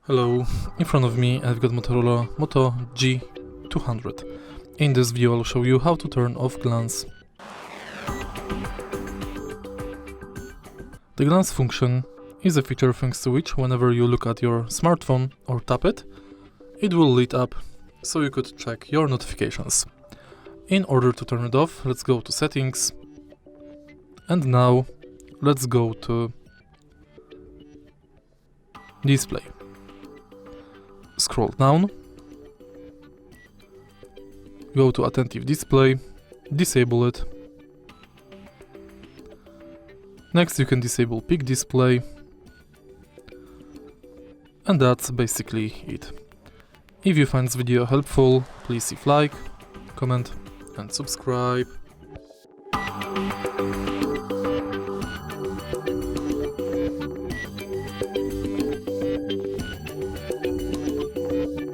Hello, in front of me I've got Motorola Moto G200. In this video I'll show you how to turn off glance. The glance function is a feature thanks to which whenever you look at your smartphone or tap it, it will light up so you could check your notifications. In order to turn it off, let's go to settings, and now let's go to display. Scroll down, go to attentive display, disable it. Next you can disable peak display, and that's basically it. If you find this video helpful, please leave like, comment and subscribe.